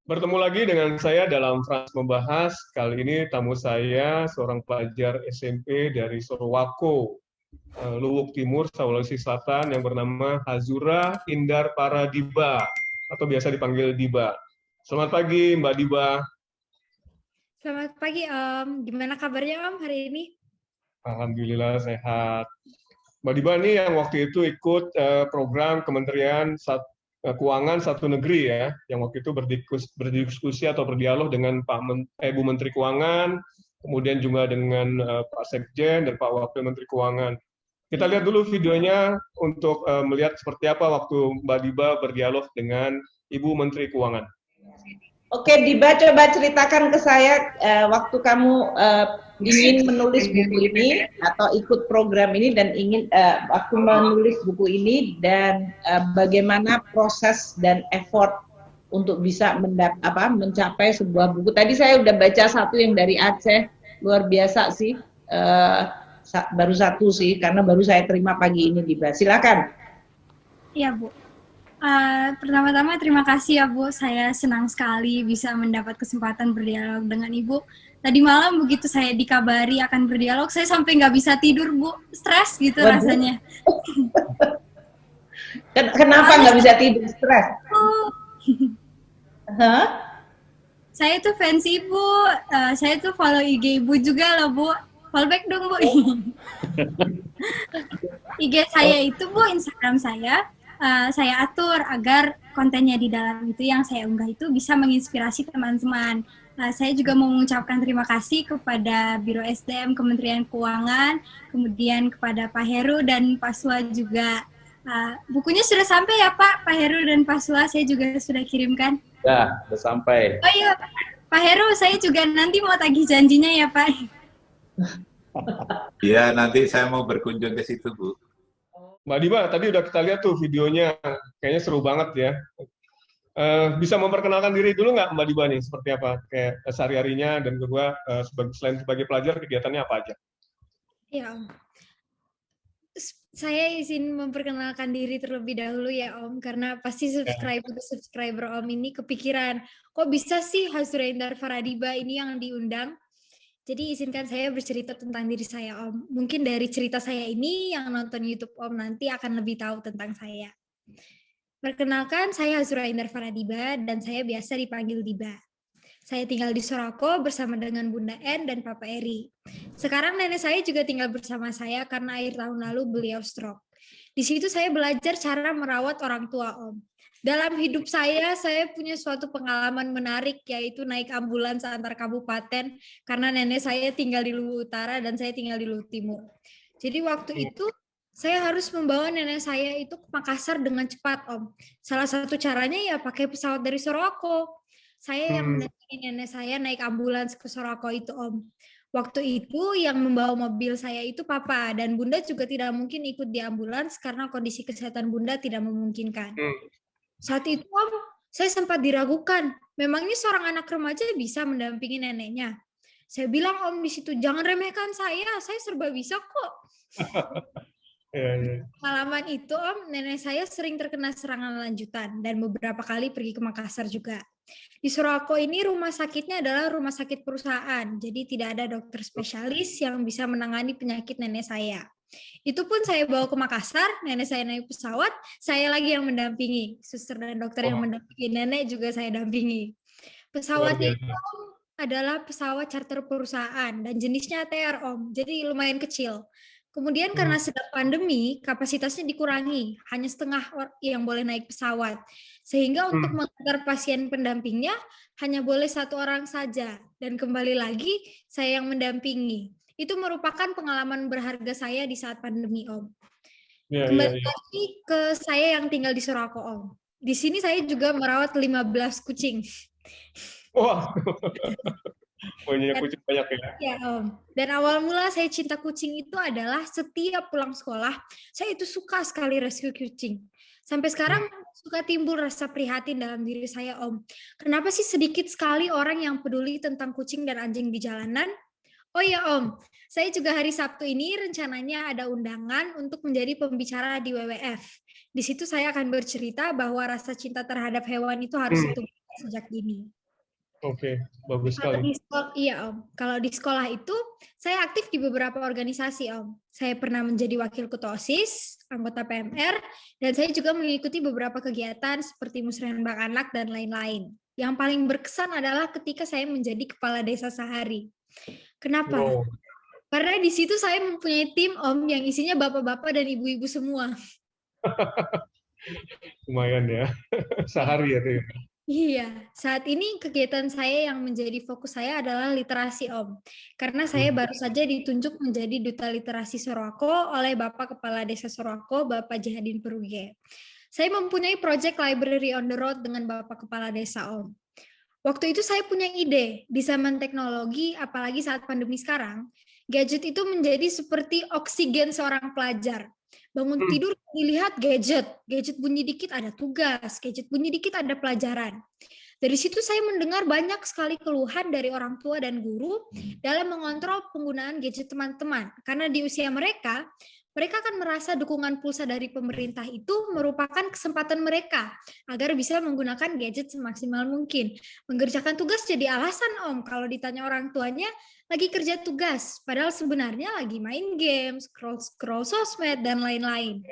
Bertemu lagi dengan saya dalam Frans Membahas. Kali ini tamu saya seorang pelajar SMP dari Sorowako, Luwuk Timur, Sulawesi Selatan yang bernama Hazura Indar Paradiba atau biasa dipanggil Diba. Selamat pagi Mbak Diba. Selamat pagi Om, gimana kabarnya Om hari ini? Alhamdulillah sehat. Mbak Diba ini yang waktu itu ikut program Kementerian Keuangan satu negeri ya, yang waktu itu berdiskusi atau berdialog dengan Ibu Menteri Keuangan, kemudian juga dengan Pak Sekjen dan Pak Wakil Menteri Keuangan. Kita lihat dulu videonya untuk melihat seperti apa waktu Mbak Diba berdialog dengan Ibu Menteri Keuangan. Oke, Diba, coba ceritakan ke saya waktu kamu ingin menulis buku ini atau ikut program ini dan ingin waktu menulis buku ini dan bagaimana proses dan effort untuk bisa mencapai sebuah buku. Tadi saya udah baca satu yang dari Aceh, luar biasa sih. Baru satu sih, karena baru saya terima pagi ini, Diba. Silakan. Iya, Bu. Pertama-tama terima kasih ya Bu, saya senang sekali bisa mendapat kesempatan berdialog dengan Ibu. Tadi malam begitu saya dikabari akan berdialog, saya sampai nggak bisa tidur Bu, stres gitu rasanya. Kenapa nggak bisa tidur, stres? Saya tuh fans Ibu, saya tuh follow IG Ibu juga loh Bu, follow back dong Bu. IG saya itu Bu, Instagram saya atur agar kontennya di dalam itu yang saya unggah itu bisa menginspirasi teman-teman. Saya juga mau mengucapkan terima kasih kepada Biro SDM Kementerian Keuangan, kemudian kepada Pak Heru dan Pak Sua juga. Bukunya sudah sampai ya Pak Heru dan Pak Sua, saya juga sudah kirimkan. Ya, sudah sampai. Oh iya, Pak Heru, saya juga nanti mau tagih janjinya ya Pak. Iya, nanti saya mau berkunjung ke situ Bu. Mbak Diba, tadi udah kita lihat tuh videonya, kayaknya seru banget ya. Bisa memperkenalkan diri dulu nggak Mbak Diba nih, seperti apa kayak sehari-harinya dan kedua selain sebagai pelajar kegiatannya apa aja? Ya Om, saya izin memperkenalkan diri terlebih dahulu ya Om, karena pasti subscriber Om ini kepikiran, kok bisa sih Hazura Indar Paradiba ini yang diundang? Jadi izinkan saya bercerita tentang diri saya Om. Mungkin dari cerita saya ini yang nonton YouTube Om nanti akan lebih tahu tentang saya. Perkenalkan, saya Hazura Indar Paradiba dan saya biasa dipanggil Diba. Saya tinggal di Sorowako bersama dengan Bunda En dan Papa Eri. Sekarang nenek saya juga tinggal bersama saya karena akhir tahun lalu beliau stroke. Di situ saya belajar cara merawat orang tua Om. Dalam hidup saya punya suatu pengalaman menarik, yaitu naik ambulans antar kabupaten, karena nenek saya tinggal di Luwu Utara dan saya tinggal di Luwu Timur. Jadi waktu itu, saya harus membawa nenek saya itu ke Makassar dengan cepat, Om. Salah satu caranya ya pakai pesawat dari Sorowako. Saya yang mendampingi nenek saya naik ambulans ke Sorowako itu, Om. Waktu itu yang membawa mobil saya itu Papa, dan Bunda juga tidak mungkin ikut di ambulans karena kondisi kesehatan Bunda tidak memungkinkan. Saat itu Om, saya sempat diragukan, memangnya seorang anak remaja bisa mendampingi neneknya? Saya bilang Om di situ, jangan remehkan saya serba bisa kok. Pengalaman itu Om, nenek saya sering terkena serangan lanjutan dan beberapa kali pergi ke Makassar juga. Di Sorowako ini rumah sakitnya adalah rumah sakit perusahaan, jadi tidak ada dokter spesialis yang bisa menangani penyakit nenek saya. Itu pun saya bawa ke Makassar, nenek saya naik pesawat, saya lagi yang mendampingi. Suster dan dokter yang mendampingi nenek juga saya dampingi. Pesawatnya itu adalah pesawat charter perusahaan dan jenisnya ATR Om, jadi lumayan kecil. Kemudian karena sedang pandemi, kapasitasnya dikurangi, hanya setengah yang boleh naik pesawat. Sehingga untuk mengantar pasien pendampingnya hanya boleh satu orang saja. Dan kembali lagi, saya yang mendampingi. Itu merupakan pengalaman berharga saya di saat pandemi, Om. Kembali lagi ke saya yang tinggal di Sorowako, Om. Di sini saya juga merawat 15 kucing. Wah, punya kucing banyak ya? Ya, Om. Dan awal mula saya cinta kucing itu adalah setiap pulang sekolah, saya itu suka sekali rescue kucing. Sampai sekarang suka timbul rasa prihatin dalam diri saya, Om. Kenapa sih sedikit sekali orang yang peduli tentang kucing dan anjing di jalanan? Oh ya Om, saya juga hari Sabtu ini rencananya ada undangan untuk menjadi pembicara di WWF. Di situ saya akan bercerita bahwa rasa cinta terhadap hewan itu harus ditumbuhkan sejak dini. Oke, bagus Kalau sekali. di sekolah, iya Om. Kalau di sekolah itu saya aktif di beberapa organisasi Om. Saya pernah menjadi wakil ketua OSIS, anggota PMR, dan saya juga mengikuti beberapa kegiatan seperti Musrenbang Anak dan lain-lain. Yang paling berkesan adalah ketika saya menjadi kepala desa sehari. Kenapa? Wow, Karena di situ saya mempunyai tim Om yang isinya bapak-bapak dan ibu-ibu semua. lumayan ya. Sehari ya tuh. Iya, saat ini kegiatan saya yang menjadi fokus saya adalah literasi Om. Karena saya baru saja ditunjuk menjadi Duta Literasi Sorowako oleh Bapak Kepala Desa Sorowako, Bapak Jahadin Peruge. Saya mempunyai project library on the road dengan Bapak Kepala Desa Om. Waktu itu saya punya ide, di zaman teknologi, apalagi saat pandemi sekarang, gadget itu menjadi seperti oksigen seorang pelajar. Bangun tidur dilihat gadget bunyi dikit ada tugas, gadget bunyi dikit ada pelajaran. Dari situ saya mendengar banyak sekali keluhan dari orang tua dan guru dalam mengontrol penggunaan gadget teman-teman. Karena di usia mereka akan merasa dukungan pulsa dari pemerintah itu merupakan kesempatan mereka agar bisa menggunakan gadget semaksimal mungkin. Mengerjakan tugas jadi alasan Om kalau ditanya orang tuanya lagi kerja tugas, padahal sebenarnya lagi main game, scroll sosmed, dan lain-lain.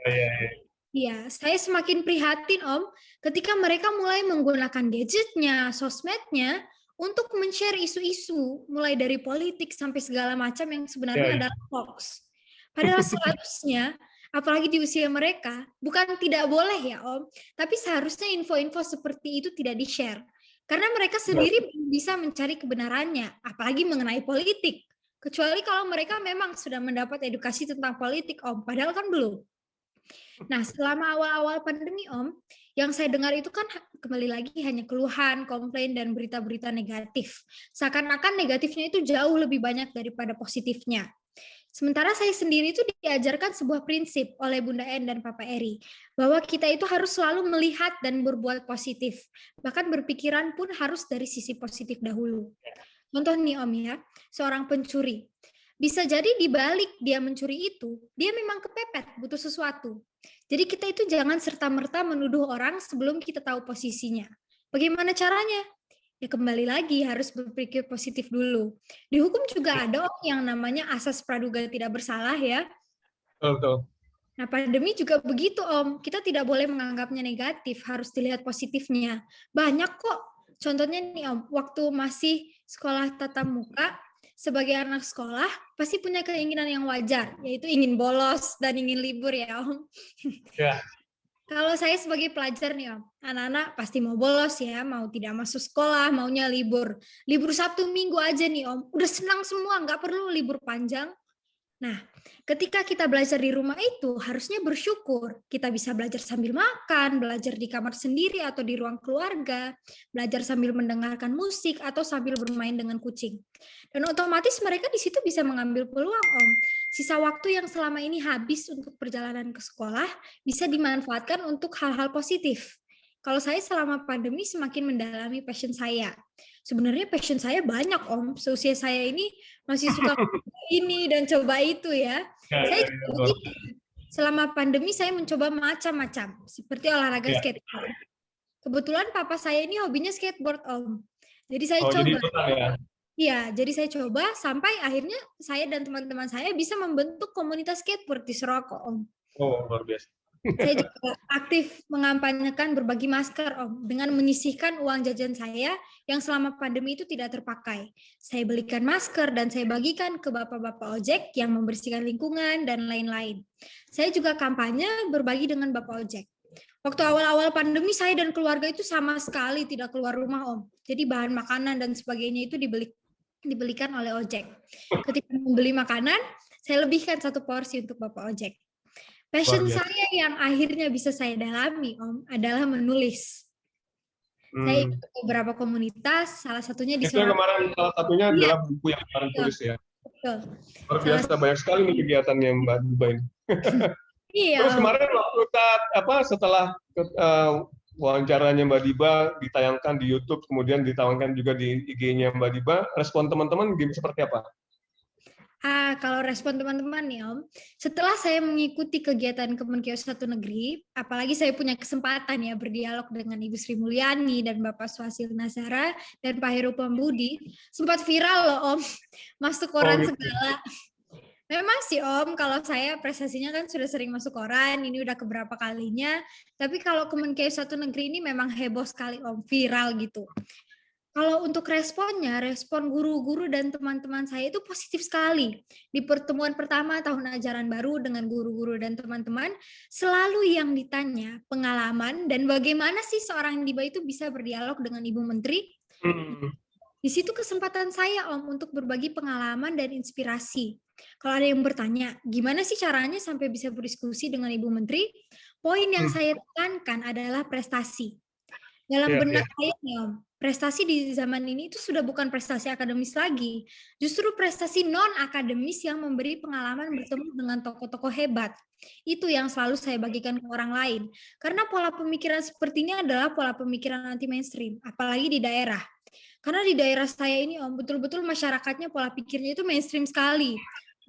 Iya, saya semakin prihatin Om ketika mereka mulai menggunakan gadgetnya, sosmednya, untuk men-share isu-isu, mulai dari politik sampai segala macam yang sebenarnya adalah hoax. Padahal seharusnya, apalagi di usia mereka, bukan tidak boleh ya Om, tapi seharusnya info-info seperti itu tidak di-share. Karena mereka sendiri belum bisa mencari kebenarannya, apalagi mengenai politik. Kecuali kalau mereka memang sudah mendapat edukasi tentang politik Om, padahal kan belum. Nah, selama awal-awal pandemi Om, yang saya dengar itu kan kembali lagi hanya keluhan, komplain, dan berita-berita negatif. Seakan-akan negatifnya itu jauh lebih banyak daripada positifnya. Sementara saya sendiri itu diajarkan sebuah prinsip oleh Bunda En dan Papa Eri, bahwa kita itu harus selalu melihat dan berbuat positif. Bahkan berpikiran pun harus dari sisi positif dahulu. Contoh nih Om ya, seorang pencuri. Bisa jadi di balik dia mencuri itu, dia memang kepepet, butuh sesuatu. Jadi kita itu jangan serta-merta menuduh orang sebelum kita tahu posisinya. Bagaimana caranya? Ya kembali lagi harus berpikir positif dulu. Di hukum juga ada yang namanya asas praduga tidak bersalah ya. Betul. Nah pandemi juga begitu Om, kita tidak boleh menganggapnya negatif, harus dilihat positifnya. Banyak kok, contohnya nih Om, waktu masih sekolah tatap muka, sebagai anak sekolah pasti punya keinginan yang wajar, yaitu ingin bolos dan ingin libur ya Om. Ya. Kalau saya sebagai pelajar nih Om, anak-anak pasti mau bolos ya, mau tidak masuk sekolah, maunya libur. Libur Sabtu Minggu aja nih Om, udah senang semua, nggak perlu libur panjang. Nah, ketika kita belajar di rumah itu harusnya bersyukur. Kita bisa belajar sambil makan, belajar di kamar sendiri atau di ruang keluarga, belajar sambil mendengarkan musik atau sambil bermain dengan kucing. Dan otomatis mereka di situ bisa mengambil peluang Om. Sisa waktu yang selama ini habis untuk perjalanan ke sekolah bisa dimanfaatkan untuk hal-hal positif. Kalau saya selama pandemi semakin mendalami passion saya. Sebenarnya passion saya banyak Om. Seusia saya ini masih suka ini dan coba itu ya. Saya selama pandemi saya mencoba macam-macam seperti olahraga skateboard. Kebetulan papa saya ini hobinya skateboard Om. Jadi saya coba. Iya, jadi saya coba sampai akhirnya saya dan teman-teman saya bisa membentuk komunitas skateboard di Sorowako Om. Oh, luar biasa. Saya juga aktif mengampanyekan berbagi masker Om dengan menyisihkan uang jajan saya yang selama pandemi itu tidak terpakai. Saya belikan masker dan saya bagikan ke bapak-bapak ojek yang membersihkan lingkungan dan lain-lain. Saya juga kampanye berbagi dengan bapak ojek. Waktu awal-awal pandemi saya dan keluarga itu sama sekali tidak keluar rumah Om. Jadi bahan makanan dan sebagainya itu dibelikan oleh ojek. Ketika membeli makanan, saya lebihkan 1 porsi untuk bapak ojek. Passion saya yang akhirnya bisa saya dalami, Om, adalah menulis. Saya ikut beberapa komunitas, salah satunya di Itu yang kemarin salah satunya adalah buku yang kemarin tulis ya. Betul. Luar biasa, banyak sekali kegiatannya Mbak Diba ini. Iya. Terus kemarin waktu setelah wawancaranya Mbak Diba ditayangkan di YouTube, kemudian ditayangkan juga di IG-nya Mbak Diba, respon teman-teman seperti apa? Kalau respon teman-teman nih Om, setelah saya mengikuti kegiatan Kemenkeu Satu Negeri, apalagi saya punya kesempatan ya berdialog dengan Ibu Sri Mulyani dan Bapak Swasil Nazara dan Pak Heru Pambudi, sempat viral loh Om, masuk koran gitu. segala. Memang sih Om, kalau saya prestasinya kan sudah sering masuk koran, ini udah keberapa kalinya, tapi kalau Kemenkeu Satu Negeri ini memang heboh sekali Om, viral gitu. Kalau untuk responnya, respon guru-guru dan teman-teman saya itu positif sekali. Di pertemuan pertama tahun ajaran baru dengan guru-guru dan teman-teman, selalu yang ditanya pengalaman dan bagaimana sih seorang Diba itu bisa berdialog dengan Ibu Menteri. Di situ kesempatan saya Om untuk berbagi pengalaman dan inspirasi. Kalau ada yang bertanya, gimana sih caranya sampai bisa berdiskusi dengan Ibu Menteri? Poin yang saya tekankan adalah prestasi. Dalam benak saya nih Om, prestasi di zaman ini itu sudah bukan prestasi akademis lagi. Justru prestasi non-akademis yang memberi pengalaman bertemu dengan tokoh-tokoh hebat. Itu yang selalu saya bagikan ke orang lain. Karena pola pemikiran seperti ini adalah pola pemikiran anti-mainstream, apalagi di daerah. Karena di daerah saya ini Om, betul-betul masyarakatnya pola pikirnya itu mainstream sekali.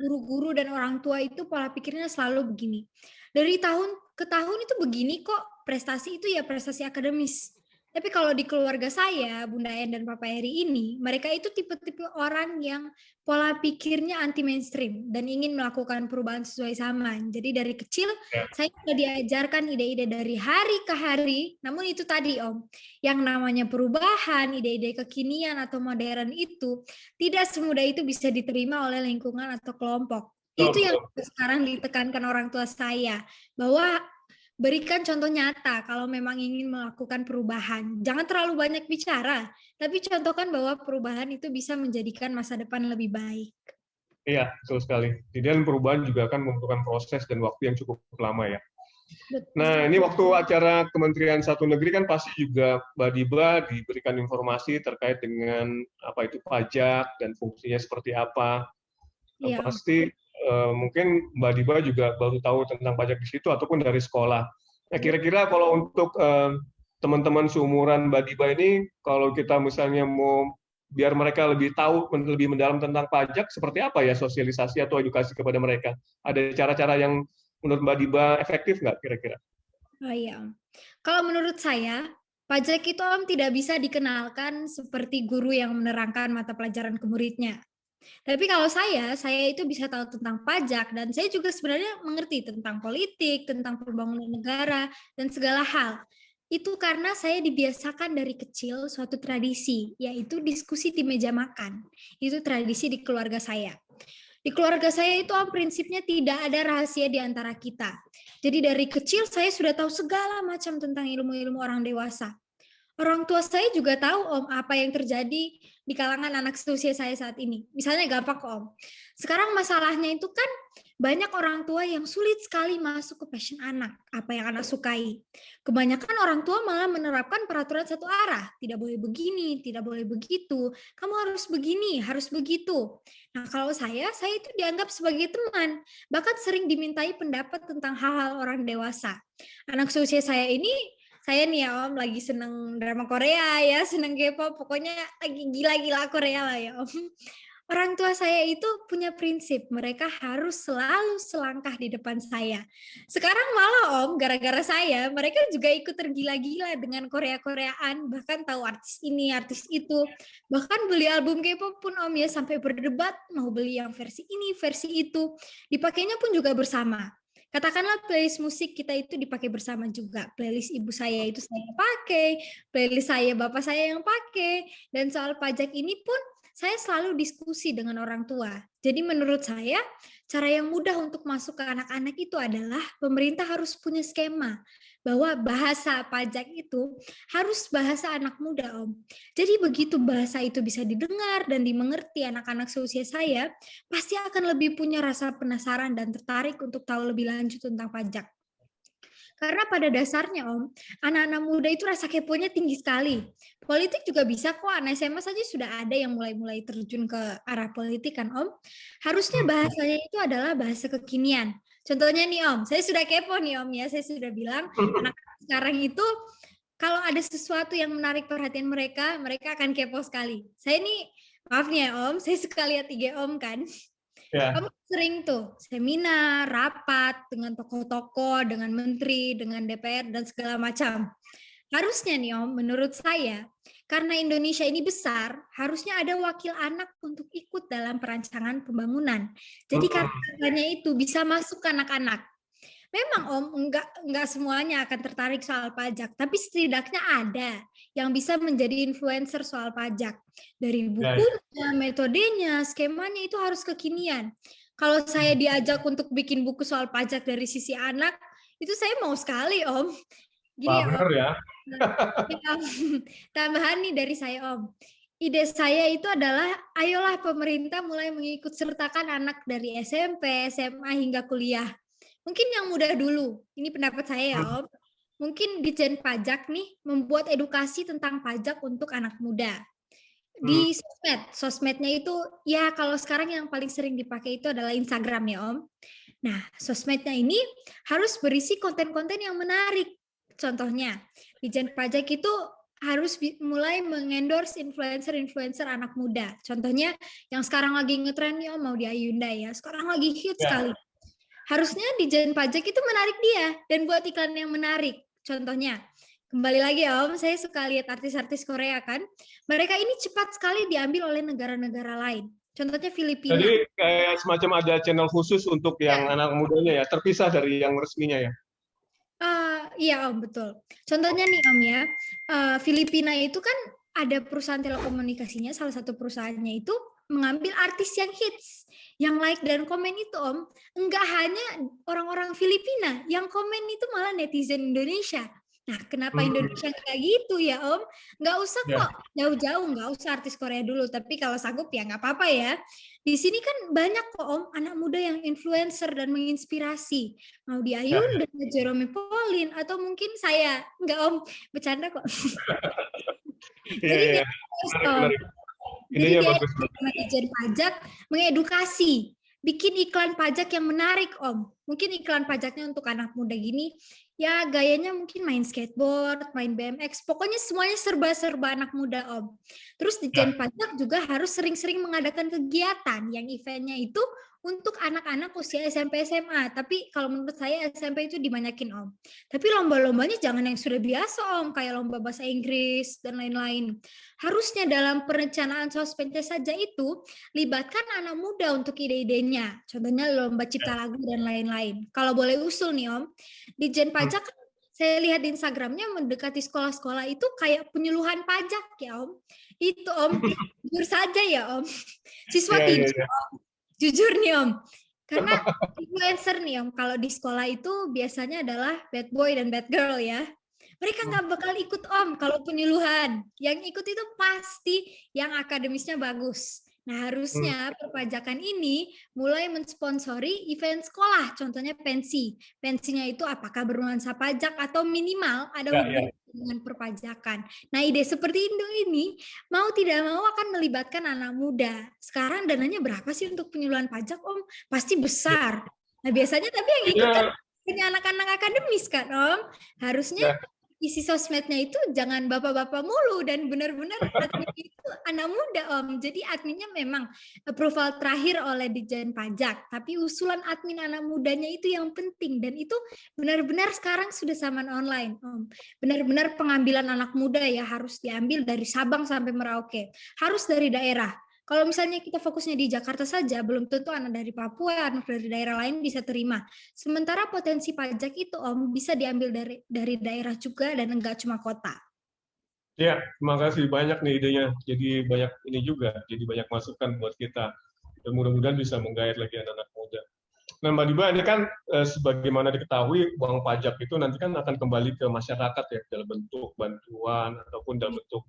Guru-guru dan orang tua itu pola pikirnya selalu begini. Dari tahun ke tahun itu begini kok, prestasi itu ya prestasi akademis. Tapi kalau di keluarga saya, Bunda En dan Papa Eri ini, mereka itu tipe-tipe orang yang pola pikirnya anti mainstream dan ingin melakukan perubahan sesuai zaman. Jadi dari kecil saya sudah diajarkan ide-ide dari hari ke hari. Namun itu tadi Om, yang namanya perubahan, ide-ide kekinian atau modern itu tidak semudah itu bisa diterima oleh lingkungan atau kelompok. Itu yang sekarang ditekankan orang tua saya, bahwa berikan contoh nyata kalau memang ingin melakukan perubahan. Jangan terlalu banyak bicara, tapi contohkan bahwa perubahan itu bisa menjadikan masa depan lebih baik. Iya, betul sekali. Dan perubahan juga akan membutuhkan proses dan waktu yang cukup lama ya. Nah, ini waktu acara Kementerian Satu Negeri kan pasti juga Mbak Diba diberikan informasi terkait dengan apa itu pajak dan fungsinya seperti apa. Iya. Pasti mungkin Mbak Diba juga baru tahu tentang pajak di situ ataupun dari sekolah. Nah, kira-kira kalau untuk teman-teman seumuran Mbak Diba ini, kalau kita misalnya mau biar mereka lebih tahu, lebih mendalam tentang pajak, seperti apa ya sosialisasi atau edukasi kepada mereka? Ada cara-cara yang menurut Mbak Diba efektif nggak kira-kira? Oh iya, Om. Kalau menurut saya, pajak itu Om tidak bisa dikenalkan seperti guru yang menerangkan mata pelajaran ke muridnya. Tapi kalau saya itu bisa tahu tentang pajak dan saya juga sebenarnya mengerti tentang politik, tentang pembangunan negara, dan segala hal. Itu karena saya dibiasakan dari kecil suatu tradisi, yaitu diskusi di meja makan. Itu tradisi di keluarga saya. Di keluarga saya itu Om, prinsipnya tidak ada rahasia di antara kita. Jadi dari kecil saya sudah tahu segala macam tentang ilmu-ilmu orang dewasa. Orang tua saya juga tahu Om apa yang terjadi di kalangan anak seusia saya saat ini. Misalnya gampang Om. Sekarang masalahnya itu kan banyak orang tua yang sulit sekali masuk ke passion anak, apa yang anak sukai. Kebanyakan orang tua malah menerapkan peraturan satu arah, tidak boleh begini, tidak boleh begitu, kamu harus begini, harus begitu. Nah, kalau saya itu dianggap sebagai teman, bahkan sering dimintai pendapat tentang hal-hal orang dewasa. Anak seusia saya ini, saya nih ya Om, lagi seneng drama Korea ya, seneng K-pop, pokoknya lagi gila-gila Korea lah ya Om. Orang tua saya itu punya prinsip, mereka harus selalu selangkah di depan saya. Sekarang malah Om, gara-gara saya, mereka juga ikut tergila-gila dengan Korea-Koreaan, bahkan tahu artis ini, artis itu. Bahkan beli album K-pop pun Om ya, sampai berdebat mau beli yang versi ini, versi itu. Dipakainya pun juga bersama. Katakanlah playlist musik kita itu dipakai bersama juga. Playlist ibu saya itu saya pakai, playlist saya bapak saya yang pakai. Dan soal pajak ini pun saya selalu diskusi dengan orang tua. Jadi menurut saya, cara yang mudah untuk masuk ke anak-anak itu adalah pemerintah harus punya skema bahwa bahasa pajak itu harus bahasa anak muda, Om. Jadi begitu bahasa itu bisa didengar dan dimengerti anak-anak seusia saya, pasti akan lebih punya rasa penasaran dan tertarik untuk tahu lebih lanjut tentang pajak. Karena pada dasarnya Om, anak-anak muda itu rasa keponya tinggi sekali. Politik juga bisa kok, anak SMA saja sudah ada yang mulai terjun ke arah politik kan Om. Harusnya bahasanya itu adalah bahasa kekinian. Contohnya nih Om, saya sudah kepo nih Om ya, saya sudah bilang anak sekarang itu kalau ada sesuatu yang menarik perhatian mereka akan kepo sekali. Saya nih, maaf nih ya Om, saya suka lihat IG Om kan. Ya. Om sering tuh seminar, rapat dengan tokoh-tokoh, dengan menteri, dengan DPR dan segala macam. Harusnya nih Om, menurut saya, karena Indonesia ini besar, harusnya ada wakil anak untuk ikut dalam perancangan pembangunan. Jadi katanya itu bisa masuk ke anak-anak. Memang Om, enggak semuanya akan tertarik soal pajak, tapi setidaknya ada yang bisa menjadi influencer soal pajak. Dari bukunya, metodenya, skemanya itu harus kekinian. Kalau saya diajak untuk bikin buku soal pajak dari sisi anak, itu saya mau sekali Om. Gini Wah, bener ya. Tambahan nih dari saya Om. Ide saya itu adalah, ayolah pemerintah mulai mengikut sertakan anak dari SMP, SMA hingga kuliah. Mungkin yang mudah dulu, ini pendapat saya ya Om. Mungkin Ditjen Pajak nih membuat edukasi tentang pajak untuk anak muda. Di sosmednya itu, ya kalau sekarang yang paling sering dipakai itu adalah Instagram ya Om. Nah, sosmednya ini harus berisi konten-konten yang menarik. Contohnya, Ditjen Pajak itu harus mulai mengendorse influencer-influencer anak muda. Contohnya yang sekarang lagi ngetren ya Om, mau di Ayunda ya. Sekarang lagi hit sekali. Harusnya Ditjen Pajak itu menarik dia dan buat iklan yang menarik. Contohnya, kembali lagi Om, saya suka lihat artis-artis Korea kan. Mereka ini cepat sekali diambil oleh negara-negara lain. Contohnya Filipina. Jadi kayak semacam ada channel khusus untuk yang anak mudanya ya, terpisah dari yang resminya ya. Iya Om, betul. Contohnya nih Om ya, Filipina itu kan ada perusahaan telekomunikasinya, salah satu perusahaannya itu mengambil artis yang hits, yang like dan komen itu Om, enggak hanya orang-orang Filipina, yang komen itu malah netizen Indonesia. Nah, kenapa Indonesia kayak gitu ya Om? Nggak usah kok jauh-jauh, nggak usah artis Korea dulu, tapi kalau sanggup ya nggak apa-apa ya. Di sini kan banyak kok Om, anak muda yang influencer dan menginspirasi. Mau di Ayunda, Jerome Pauline, atau mungkin saya, nggak Om, bercanda kok. Jadi dia Ditjen Pajak mengedukasi, bikin iklan pajak yang menarik Om. Mungkin iklan pajaknya untuk anak muda gini, ya gayanya mungkin main skateboard, main BMX, pokoknya semuanya serba-serba anak muda Om. Terus Ditjen Pajak juga harus sering-sering mengadakan kegiatan yang eventnya itu untuk anak-anak usia SMP SMA. Tapi kalau menurut saya SMP itu dibanyakin Om. Tapi lomba-lombanya jangan yang sudah biasa Om, kayak lomba bahasa Inggris dan lain-lain. Harusnya dalam perencanaan sosmednya saja itu libatkan anak muda untuk ide-idenya. Contohnya lomba cipta lagu dan lain-lain. Kalau boleh usul nih Om, Ditjen Pajak saya lihat di Instagramnya mendekati sekolah-sekolah itu kayak penyuluhan pajak ya Om. Itu Om, jujur saja ya Om. Siswa tidak Om. Jujur nih Om. Karena influencer nih Om, kalau di sekolah itu biasanya adalah bad boy dan bad girl ya. Mereka nggak bakal ikut Om kalau penyuluhan. Yang ikut itu pasti yang akademisnya bagus. Nah, harusnya perpajakan ini mulai mensponsori event sekolah, contohnya pensi. Pensinya itu apakah bernuansa pajak atau minimal ada hubungan dengan perpajakan. Nah, ide seperti ini mau tidak mau akan melibatkan anak muda. Sekarang dananya berapa sih untuk penyuluhan pajak, Om? Pasti besar. Nah, biasanya tapi yang ikut kan punya anak-anak akademis kan, Om? Harusnya isi sosmednya itu jangan bapak-bapak mulu dan benar-benar admin itu anak muda Om. Jadi adminnya memang approval terakhir oleh Ditjen Pajak, tapi usulan admin anak mudanya itu yang penting dan itu benar-benar sekarang sudah zaman online Om. Benar-benar pengambilan anak muda ya harus diambil dari Sabang sampai Merauke. Harus dari daerah. Kalau misalnya kita fokusnya di Jakarta saja, belum tentu anak dari Papua, anak dari daerah lain bisa terima. Sementara potensi pajak itu, Om, bisa diambil dari daerah juga dan enggak cuma kota. Ya, terima kasih banyak nih idenya. Jadi banyak ini juga, jadi banyak masukan buat kita. Dan mudah-mudahan bisa menggait lagi anak-anak muda. Nah, Mbak Diba, ini kan sebagaimana diketahui, uang pajak itu nanti kan akan kembali ke masyarakat ya, dalam bentuk bantuan ataupun dalam bentuk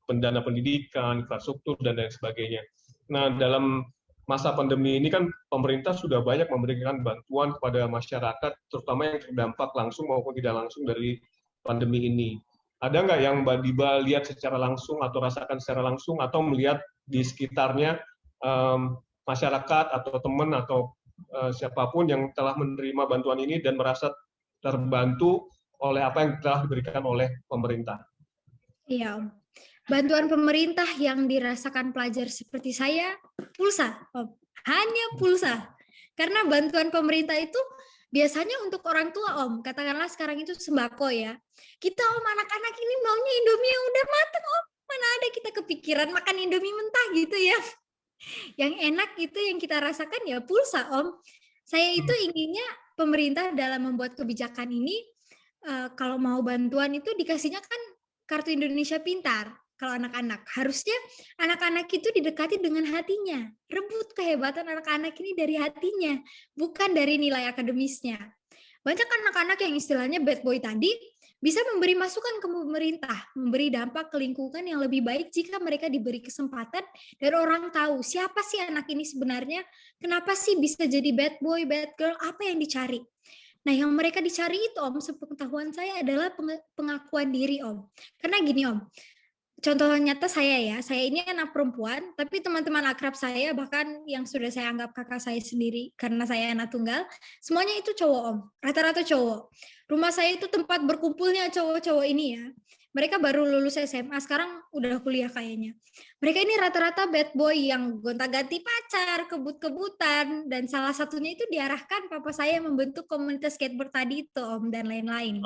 pendana pendidikan, infrastruktur, dan lain sebagainya. Nah, dalam masa pandemi ini kan pemerintah sudah banyak memberikan bantuan kepada masyarakat, terutama yang terdampak langsung maupun tidak langsung dari pandemi ini. Ada nggak yang Mbak Diba lihat secara langsung atau rasakan secara langsung atau melihat di sekitarnya masyarakat atau teman atau siapapun yang telah menerima bantuan ini dan merasa terbantu oleh apa yang telah diberikan oleh pemerintah? Iya, Om. Bantuan pemerintah yang dirasakan pelajar seperti saya, pulsa, Om. hanya pulsa. Karena bantuan pemerintah itu biasanya untuk orang tua, Om. Katakanlah sekarang itu sembako ya. Kita, Om, anak-anak ini maunya Indomie yang udah matang, Om. Mana ada kita kepikiran makan Indomie mentah gitu ya. Yang enak itu yang kita rasakan ya pulsa, Om. Saya itu inginnya pemerintah dalam membuat kebijakan ini, kalau mau bantuan itu dikasihnya kan kartu Indonesia Pintar. Kalau anak-anak, harusnya anak-anak itu didekati dengan hatinya. Rebut kehebatan anak-anak ini dari hatinya, bukan dari nilai akademisnya. Banyak anak-anak yang istilahnya bad boy tadi bisa memberi masukan ke pemerintah, memberi dampak ke lingkungan yang lebih baik jika mereka diberi kesempatan dan orang tahu siapa sih anak ini sebenarnya, kenapa sih bisa jadi bad boy, bad girl, apa yang dicari. Nah, yang mereka dicari itu, Om, sepengetahuan saya adalah pengakuan diri, Om. Karena gini, Om, contoh nyata saya ya, saya ini anak perempuan, tapi teman-teman akrab saya, bahkan yang sudah saya anggap kakak saya sendiri, karena saya anak tunggal, semuanya itu cowok, Om. Rata-rata cowok. Rumah saya itu tempat berkumpulnya cowok-cowok ini ya. Mereka baru lulus SMA, sekarang udah kuliah kayaknya. Mereka ini rata-rata bad boy yang gonta-ganti pacar, kebut-kebutan, dan salah satunya itu diarahkan papa saya membentuk komunitas skateboard tadi itu, Om, dan lain-lain.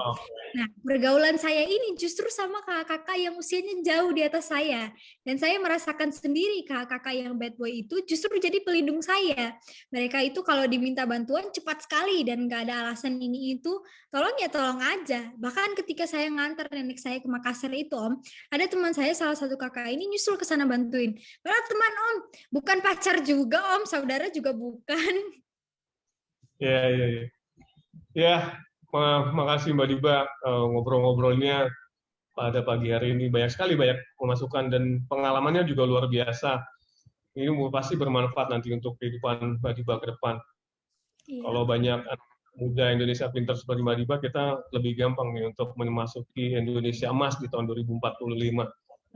Nah, pergaulan saya ini justru sama kakak-kakak yang usianya jauh di atas saya. Dan saya merasakan sendiri kakak-kakak yang bad boy itu justru jadi pelindung saya. Mereka itu kalau diminta bantuan cepat sekali dan nggak ada alasan ini itu, tolong ya tolong aja. Bahkan ketika saya ngantar nenek saya ke Makassar itu, Om, ada teman saya salah satu kakak ini nyusul ke sana bantuin. Padahal teman, Om, bukan pacar juga, Om, saudara juga bukan. Ya, makasih Mbak Diba, ngobrol-ngobrolnya pada pagi hari ini banyak pemasukan dan pengalamannya juga luar biasa. Ini pasti bermanfaat nanti untuk kehidupan Mbak Diba ke depan. Iya. Kalau banyak anak muda Indonesia pintar seperti Mbak Diba, kita lebih gampang nih untuk memasuki Indonesia emas di tahun 2045.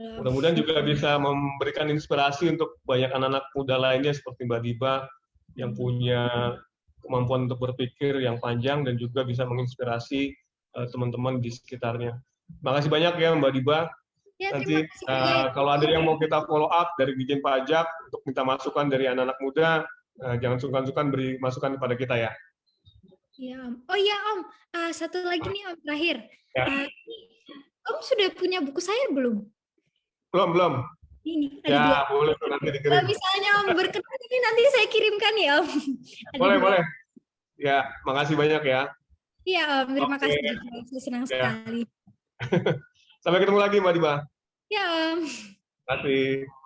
Mudah-mudahan juga bisa memberikan inspirasi untuk banyak anak-anak muda lainnya seperti Mbak Diba yang punya kemampuan untuk berpikir yang panjang dan juga bisa menginspirasi teman-teman di sekitarnya. Makasih banyak ya Mbak Diba. Ya, Nanti kalau ada yang mau kita follow up dari Dijen Pajak untuk minta masukan dari anak-anak muda, jangan sungkan-sungkan beri masukan kepada kita ya. Iya, Om. Oh iya, Om. Satu lagi nih, Om, terakhir. Ya. Om sudah punya buku saya belum? Belum. Ini, ya, ada 2. boleh nanti dikirim. Kalau misalnya Om berkenan, ini nanti saya kirimkan ya, Om. Boleh. Ya, makasih banyak ya. Iya, Om. Terima kasih juga. Saya senang sekali. Sampai ketemu lagi, Mbak Diba. Ya, Om. Terima kasih.